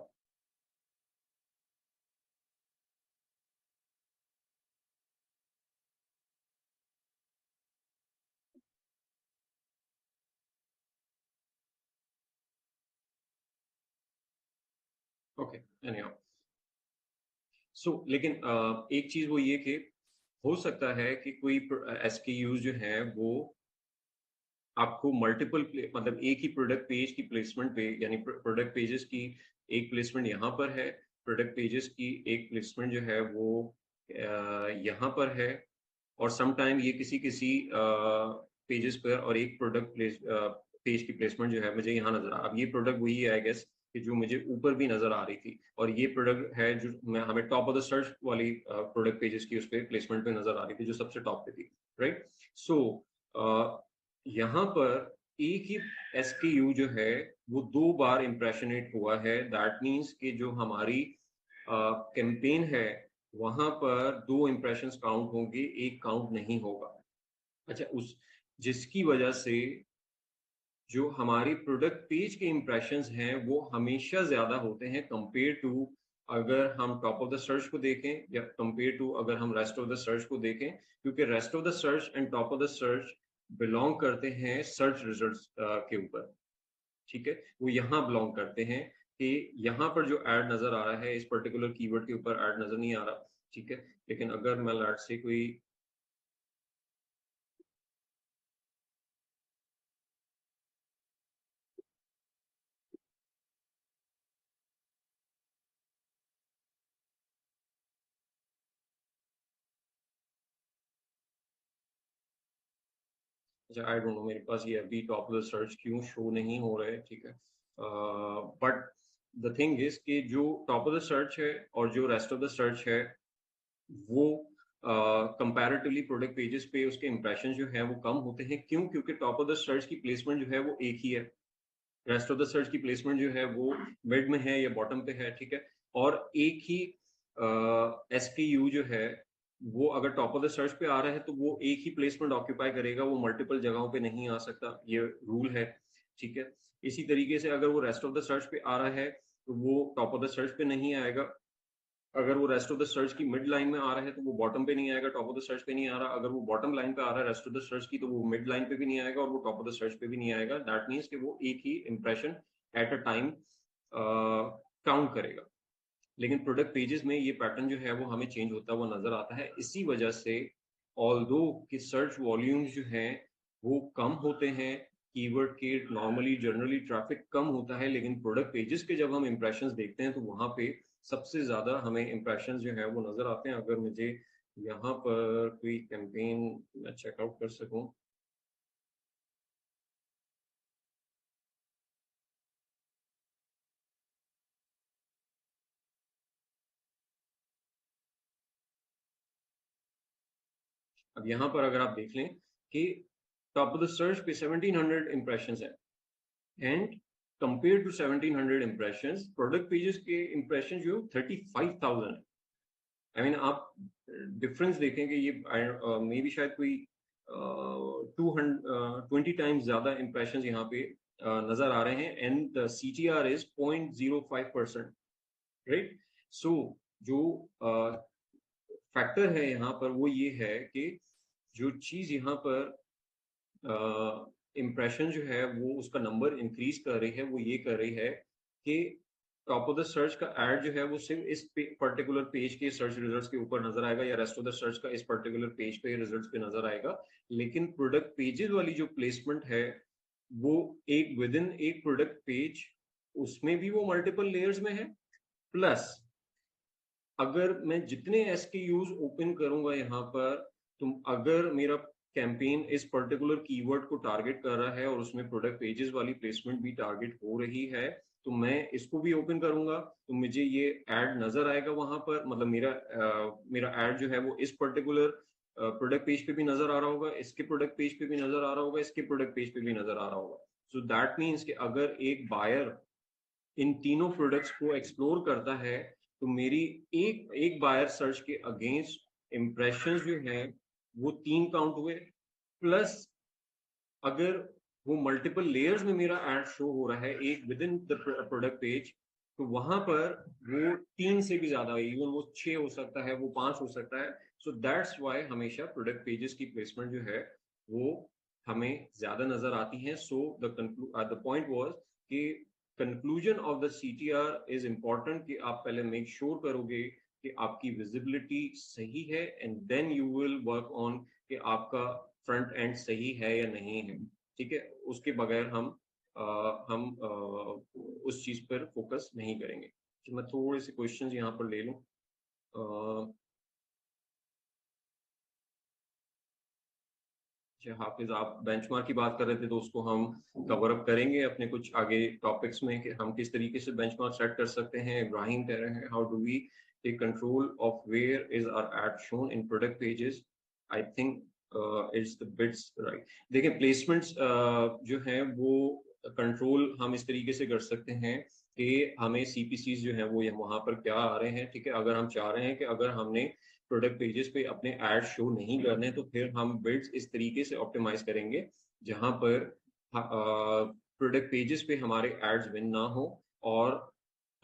ओके, एनीहाउ, सो लेकिन एक चीज वो ये कि हो सकता है कि कोई एसकेयूज जो है वो आपको मल्टीपल मतलब एक ही प्रोडक्ट पेज की प्लेसमेंट पे, यानी प्रोडक्ट पेजेस की एक प्लेसमेंट यहाँ पर है, प्रोडक्ट पेजेस की एक प्लेसमेंट जो है वो यहाँ पर है, और समटाइम ये किसी किसी पेजेस पर और एक प्रोडक्ट पेज की प्लेसमेंट जो है मुझे यहाँ नजर आ, अब ये प्रोडक्ट वही है आई गेस कि जो मुझे ऊपर भी नजर आ रही थी, और ये प्रोडक्ट है जो मैं हमें टॉप ऑफ द सर्च वाली प्रोडक्ट पेजेस की उस पर प्लेसमेंट पे नजर आ रही थी, जो सबसे टॉप पे थी, राइट? सो यहाँ पर एक ही एसकेयू जो है वो 2 बार इम्प्रेशनेट हुआ है, दैट मीन्स कि जो हमारी कैंपेन है वहां पर 2 इम्प्रेशंस काउंट होंगे, एक काउंट नहीं होगा। अच्छा, उस जिसकी वजह से जो हमारी प्रोडक्ट पेज के इम्प्रेशंस हैं वो हमेशा ज्यादा होते हैं कंपेयर टू अगर हम टॉप ऑफ द सर्च को देखें, या कंपेयर टू अगर हम रेस्ट ऑफ द सर्च को देखें, क्योंकि rest of the search and top of the search belong करते हैं सर्च रिजल्ट्स के ऊपर। ठीक है, वो यहाँ बिलोंग करते हैं कि यहाँ पर जो ऐड नजर आ रहा है इस पर्टिकुलर कीवर्ड के ऊपर ऐड नजर नहीं आ रहा। ठीक है, लेकिन अगर मैं लेट से कोई अच्छा, आई डोंट नो मेरे पास ये अभी टॉप ऑफ द सर्च क्यों शो नहीं हो रहे। ठीक है, बट द थिंग इज कि जो टॉप ऑफ द सर्च है और जो रेस्ट ऑफ द सर्च है वो कंपैरेटिवली प्रोडक्ट पेजेस पे उसके इंप्रेशन जो है वो कम होते हैं। क्यों? क्योंकि टॉप ऑफ द सर्च की प्लेसमेंट जो है वो एक ही है, रेस्ट ऑफ द सर्च की प्लेसमेंट जो है वो मिड में है या बॉटम पे है। ठीक है, और एक ही एसकेयू जो है वो अगर टॉप ऑफ द सर्च पे आ रहा है तो वो एक ही प्लेसमेंट ऑक्यूपाई करेगा, वो मल्टीपल जगहों पे नहीं आ सकता, ये रूल है। ठीक है। इसी तरीके से अगर वो रेस्ट ऑफ द सर्च पे आ रहा है तो वो टॉप ऑफ द सर्च पे नहीं आएगा। अगर वो रेस्ट ऑफ द सर्च की मिड लाइन में आ रहा है तो वो बॉटम पे नहीं आएगा, टॉप ऑफ द सर्च पे नहीं आ रहा। अगर वो बॉटम लाइन पे आ रहा है रेस्ट ऑफ द सर्च की तो वो मिड लाइन पे भी नहीं आएगा और वो टॉप ऑफ द सर्च पे भी नहीं आएगा। दैट मीन्स कि वो एक ही impression at a time count करेगा। लेकिन प्रोडक्ट पेजेस में ये पैटर्न जो है वो हमें चेंज होता हुआ नजर आता है। इसी वजह से ऑल्दो कि सर्च वॉल्यूम्स जो हैं वो कम होते हैं, कीवर्ड के नॉर्मली जनरली ट्रैफिक कम होता है, लेकिन प्रोडक्ट पेजेस के जब हम इंप्रेशंस देखते हैं तो वहां पे सबसे ज्यादा हमें इंप्रेशंस जो है वो नजर आते हैं। अगर मुझे यहाँ पर कोई कैंपेन मैं चेकआउट कर सकूं। अब यहाँ पर अगर आप देख लें कि टॉप ऑफ द सर्च पे 1700 इंप्रेशंस है and compare to 1700 impressions product pages के इंप्रेशन जो 35,000 है। आई मीन आप डिफरेंस देखें कि ये मे बी शायद कोई 220 टाइम्स ज्यादा इंप्रेशंस यहाँ पे नजर आ रहे हैं and C T R is 0.05%, right. So जो फैक्टर है यहाँ पर वो ये है कि जो चीज यहाँ पर इम्प्रेशन जो है वो उसका नंबर इंक्रीज कर रही है, वो ये कर रही है कि टॉप ऑफ द सर्च का एड जो है वो सिर्फ इस पर्टिकुलर पेज के सर्च रिजल्ट्स के ऊपर नजर आएगा या रेस्ट ऑफ द सर्च का इस पर्टिकुलर पेज पे रिजल्ट्स पे नजर आएगा। लेकिन प्रोडक्ट पेजेस वाली जो प्लेसमेंट है वो एक विद इन एक प्रोडक्ट पेज, उसमें भी वो मल्टीपल लेयर्स में है। प्लस अगर मैं जितने एसकेयूज ओपन करूंगा यहाँ पर, तुम अगर मेरा कैंपेन इस पर्टिकुलर कीवर्ड को टारगेट कर रहा है और उसमें प्रोडक्ट पेजेस वाली प्लेसमेंट भी टारगेट हो रही है, तो मैं इसको भी ओपन करूंगा तो मुझे ये ऐड नजर आएगा वहां पर। मतलब मेरा ऐड जो है वो इस पर्टिकुलर प्रोडक्ट पेज पे भी नजर आ रहा होगा, इसके प्रोडक्ट पेज पे भी नजर आ रहा होगा, इसके प्रोडक्ट पेज पे भी नजर आ रहा होगा। सो दैट मीन्स कि अगर एक बायर इन तीनों प्रोडक्ट्स को एक्सप्लोर करता है तो मेरी एक एक बायर सर्च के अगेंस्ट इंप्रेशंस जो हैं वो 3 काउंट हुए। प्लस अगर वो मल्टीपल लेयर्स में मेरा एड शो हो रहा है एक with in the product page, तो वहां पर वो 3 से भी ज्यादा, इवन वो 6 हो सकता है, वो 5 हो सकता है। सो दैट्स वाई हमेशा प्रोडक्ट पेजेस की प्लेसमेंट जो है वो हमें ज्यादा नजर आती है। सो द पॉइंट वाज कि conclusion of the CTR is important कि आप पहले मेक श्योर करोगे कि आपकी विजिबिलिटी सही है and then you will work on कि आपका फ्रंट एंड सही है या नहीं है। ठीक है, उसके बगैर हम उस चीज पर फोकस नहीं करेंगे। तो मैं थोड़े से क्वेश्चंस यहाँ पर ले लूँ। अच्छा हाफिज, आप बेंचमार्क की बात कर रहे थे तो उसको हम कवर अप करेंगे अपने कुछ आगे टॉपिक्स में कि हम किस तरीके से बेंचमार्क सेट कर सकते हैं। इब्राहिम कह रहे हैं how do we take control of where is our ad shown in product pages. I think it's the bits, right. देखिए प्लेसमेंट्स जो हैं वो कंट्रोल हम इस तरीके से कर सकते हैं कि हमें सीपीसीज जो है वो वहां पर क्या आ रहे हैं। ठीक है, अगर हम चाह रहे हैं कि अगर हमने प्रोडक्ट पेजेस पे अपने एड शो नहीं करने तो फिर हम बिड्स इस तरीके से ऑप्टिमाइज करेंगे जहां पर प्रोडक्ट पेजेस पे हमारे एड्स विन ना हो, और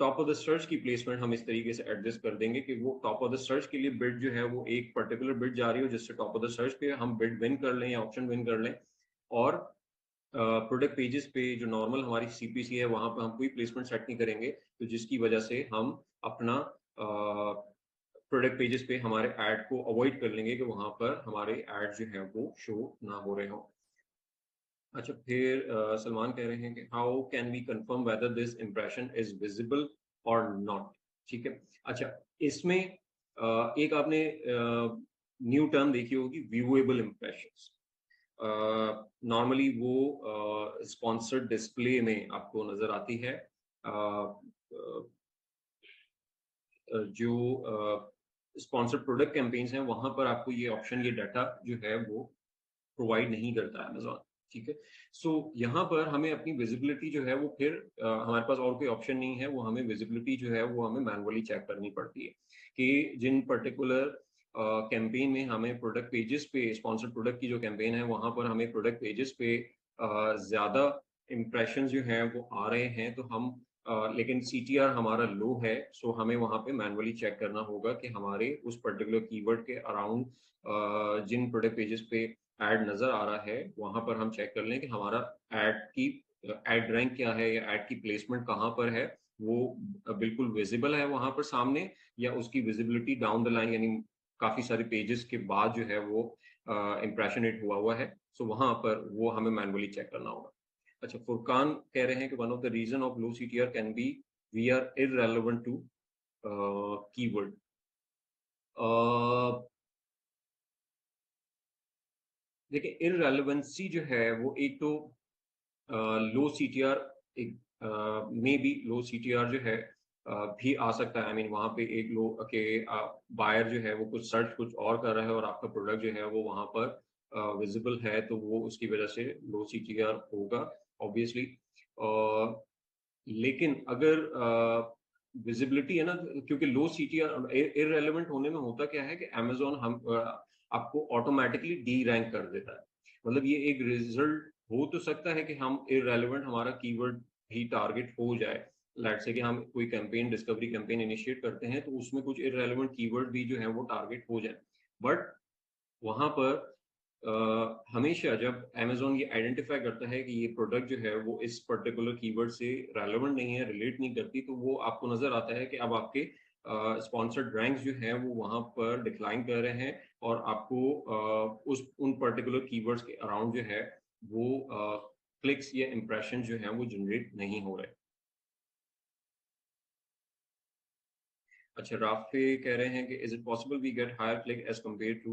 टॉप ऑफ द सर्च की प्लेसमेंट हम इस तरीके से एडजस्ट कर देंगे कि वो टॉप ऑफ द सर्च के लिए बिड जो है वो एक पर्टिकुलर बिड जा रही हो जिससे टॉप ऑफ द सर्च पे हम बिड विन कर लें या ऑप्शन विन कर लें। और प्रोडक्ट पेजेस पे जो नॉर्मल हमारी सीपीसी है वहां पर हम कोई प्लेसमेंट सेट नहीं करेंगे, तो जिसकी वजह से हम अपना प्रोडक्ट पेजेस पे हमारे ऐड को अवॉइड कर लेंगे कि वहां पर हमारे ऐड जो है वो शो ना हो रहे हो। अच्छा फिर सलमान कह रहे हैं कि how can we confirm whether this impression is visible और नॉट। ठीक है, अच्छा इसमें एक आपने न्यू टर्म देखी होगी, व्यूएबल इंप्रेशंस। नॉर्मली वो स्पॉन्सर्ड डिस्प्ले में आपको नजर आती है। जो स्पॉन्सर्ड प्रोडक्ट कैंपेन्स हैं वहां पर आपको ये ऑप्शन, ये डाटा जो है वो प्रोवाइड नहीं करता है अमेजोन। ठीक है, सो यहाँ पर हमें अपनी विजिबिलिटी जो है वो फिर हमारे पास और कोई ऑप्शन नहीं है, वो हमें विजिबिलिटी जो है वो हमें मैनुअली चेक करनी पड़ती है कि जिन पर्टिकुलर कैंपेन में हमें प्रोडक्ट पेजेस पे, स्पॉन्सर्ड प्रोडक्ट की जो कैंपेन है वहां पर हमें प्रोडक्ट पेजेस पे ज्यादा इम्प्रेशन जो हैं वो आ रहे हैं, तो हम लेकिन CTR हमारा लो है, सो हमें वहाँ पे मैनुअली चेक करना होगा कि हमारे उस पर्टिकुलर कीवर्ड के अराउंड जिन प्रोडक्ट पेजेस पे ऐड नजर आ रहा है, वहां पर हम चेक कर लें कि हमारा ऐड रैंक क्या है या ऐड की प्लेसमेंट कहाँ पर है, वो बिल्कुल विजिबल है वहां पर सामने, या उसकी विजिबिलिटी डाउन द लाइन, यानी काफी सारे पेजेस के बाद जो है वो इम्प्रेशन हिट हुआ है, सो वहां पर वो हमें मैनुअली चेक करना होगा। अच्छा, फुरकान कह रहे हैं कि one of the reason of low CTR can be we are irrelevant to keyword. देखिए, इररेलेवेंसी जो है वो एक तो लो CTR, एक मे बी लो CTR जो है भी आ सकता है। आई मीन वहां पे एक लो के बायर जो है वो कुछ सर्च कुछ और कर रहा है और आपका प्रोडक्ट जो है वो वहां पर विजिबल है, तो वो उसकी वजह से लो CTR होगा ऑब्वियसली। लेकिन अगर विजिबिलिटी है ना, क्योंकि लो CTR इररेलेवेंट होने में होता क्या है कि Amazon आपको ऑटोमेटिकली डी रैंक कर देता है। मतलब ये एक रिजल्ट हो तो सकता है कि हम इररेलेवेंट हमारा कीवर्ड भी टारगेट हो जाए। लेट से कि हम कोई कैंपेन, डिस्कवरी कैंपेन इनिशिएट करते हैं, तो उसमें कुछ इररेलेवेंट कीवर्ड भी जो है वो टारगेट हो जाए। बट वहां पर हमेशा जब Amazon ये आइडेंटिफाई करता है कि ये प्रोडक्ट जो है वो इस पर्टिकुलर कीवर्ड से रेलेवेंट नहीं है, रिलेट नहीं करती, तो वो आपको नजर आता है कि अब आपके स्पॉन्सर्ड रैंक्स जो हैं वो वहां पर डिक्लाइन कर रहे हैं, और आपको उस उन पर्टिकुलर कीवर्ड्स के अराउंड जो है वो क्लिक्स या इंप्रेशन जो है वो जनरेट नहीं हो रहे। अच्छा, राफे कह रहे हैं कि is it possible we get higher click as compare to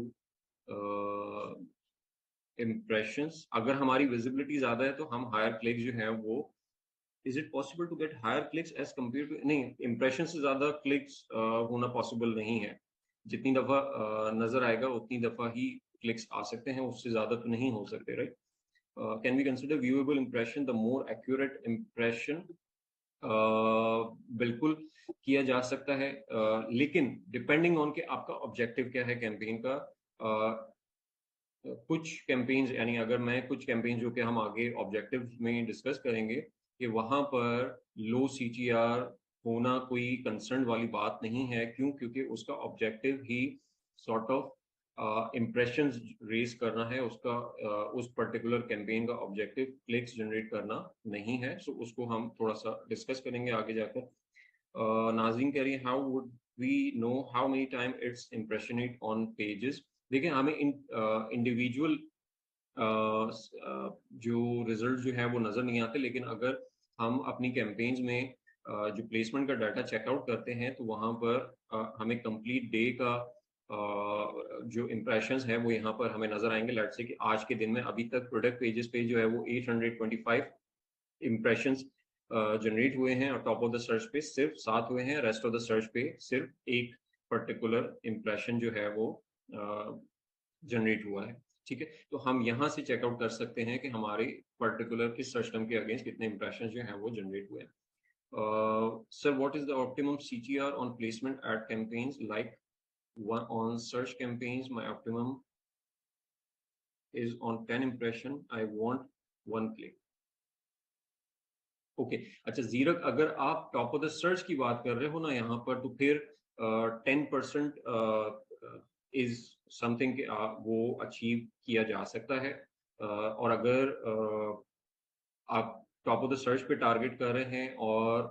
impressions? अगर हमारी विजिबिलिटी ज्यादा है तो हम हायर क्लिक जो है वो, is it possible to get higher clicks as compare to, नहीं, इम्प्रेशन से ज्यादा क्लिक्स होना पॉसिबल नहीं है। जितनी दफा नजर आएगा उतनी दफा ही क्लिक्स आ सकते हैं, उससे ज्यादा तो नहीं हो सकते, right? Can we consider viewable impression the more accurate impression? बिल्कुल किया जा सकता है, लेकिन डिपेंडिंग ऑन कि आपका ऑब्जेक्टिव क्या है कैंपेन का। कुछ कैंपेन्स, यानी अगर मैं कुछ कैंपेन जो कि हम आगे ऑब्जेक्टिव में डिस्कस करेंगे, कि वहां पर लो CTR होना कोई कंसर्न वाली बात नहीं है। क्यों? क्योंकि उसका ऑब्जेक्टिव ही सॉर्ट ऑफ इम्प्रेशंस रेज करना है, उसका उस पर्टिकुलर कैंपेन का ऑब्जेक्टिव क्लिक्स जनरेट करना नहीं है। सो उसको हम थोड़ा सा डिस्कस करेंगे आगे जाकर। नाज़रीन कह रही है, how would we know how many time it's impressionate on pages? देखिए, हमें इंडिविजुअल जो रिजल्ट जो है वो नजर नहीं आते, लेकिन अगर हम अपनी कैंपेन्स में जो प्लेसमेंट का डाटा चेकआउट करते हैं, तो वहां पर हमें कंप्लीट डे का जो इम्प्रेशंस है वो यहाँ पर हमें नजर आएंगे। लेट्स से कि आज के दिन में अभी तक प्रोडक्ट पेजेस पे जो है वो 825 इम्प्रेशंस जनरेट हुए हैं, और टॉप ऑफ द सर्च पे सिर्फ 7 हुए हैं, रेस्ट ऑफ द सर्च पे सिर्फ एक पर्टिकुलर इम्प्रेशन जो है वो जनरेट हुआ है। ठीक है, तो हम यहाँ से चेकआउट कर सकते हैं कि हमारे पर्टिकुलर किस सर्च टर्म के अगेंस्ट कितने इंप्रेशन जो हैं वो जनरेट हुए हैं। Sir, what is the optimum CTR on placement ad campaigns like one on search campaigns? My optimum is on 10 impression. I want 1 click. Okay, अच्छा जीरक, अगर आप टॉप ऑफ द सर्च की बात कर रहे हो ना यहाँ पर, तो फिर 10% इज समथिंग वो अचीव किया जा सकता है। और अगर आप टॉप ऑफ द सर्च पे टारगेट कर रहे हैं और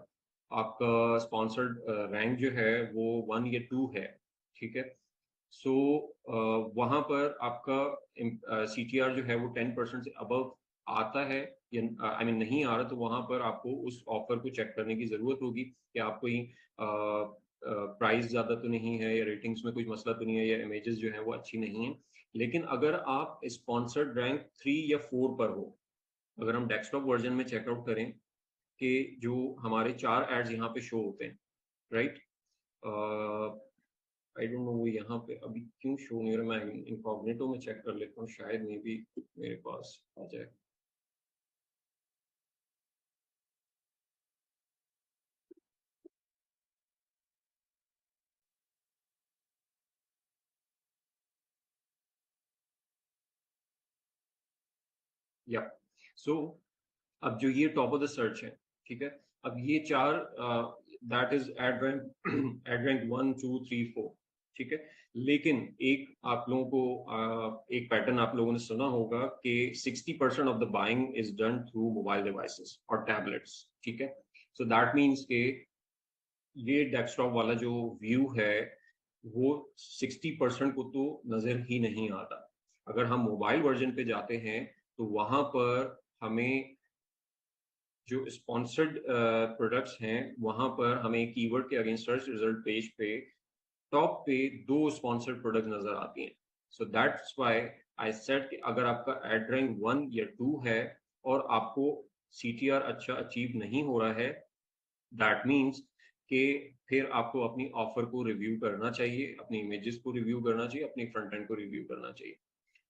आपका स्पॉन्सर्ड रैंक जो है वो 1 या 2 है, ठीक है, सो वहां पर आपका CTR जो है वो 10% से अबव आता है, या आई मीन नहीं आ रहा, तो वहां पर आपको उस ऑफर को चेक करने की जरूरत होगी कि आपको ही प्राइस ज्यादा तो नहीं है, या रेटिंग्स में कुछ मसला तो नहीं है, या इमेजेस जो है वो अच्छी नहीं है। लेकिन अगर आप स्पॉन्सर्ड रैंक 3 या 4 पर हो, अगर हम डेस्कटॉप वर्जन में चेकआउट करें कि जो हमारे 4 एड्स यहाँ पे शो होते हैं, राइट? आई डोंट नो वो यहाँ पे अभी क्यों शो नहीं हो रहा। मैं इनकॉग्निटो में चेक कर लेता हूँ, शायद मे बी मेरे पास आ जाए। या सो अब जो ये टॉप ऑफ द सर्च है, ठीक है, अब ये चार that is ad rank ad rank 1 2 3 4, ठीक है। लेकिन एक आप लोगों को एक पैटर्न आप लोगों ने सुना होगा कि 60% of the buying is done through mobile devices और टैबलेट्स, ठीक है। सो दैट मीन्स के ये डेस्कटॉप वाला जो व्यू है वो 60% को तो नजर ही नहीं आता। अगर हम मोबाइल वर्जन पे जाते हैं तो वहां पर हमें जो स्पॉन्सर्ड प्रोडक्ट्स हैं वहां पर हमें कीवर्ड के अगेंस्ट सर्च रिजल्ट पेज पे टॉप पे 2 स्पॉन्सर्ड प्रोडक्ट नजर आती हैं। So that's why I said कि अगर आपका एड रैंक 1 या 2 है और आपको CTR अच्छा अचीव नहीं हो रहा है, दैट मीन्स कि फिर आपको अपनी ऑफर को रिव्यू करना चाहिए, अपनी इमेजेस को रिव्यू करना चाहिए, अपनी फ्रंट एंड को रिव्यू करना चाहिए।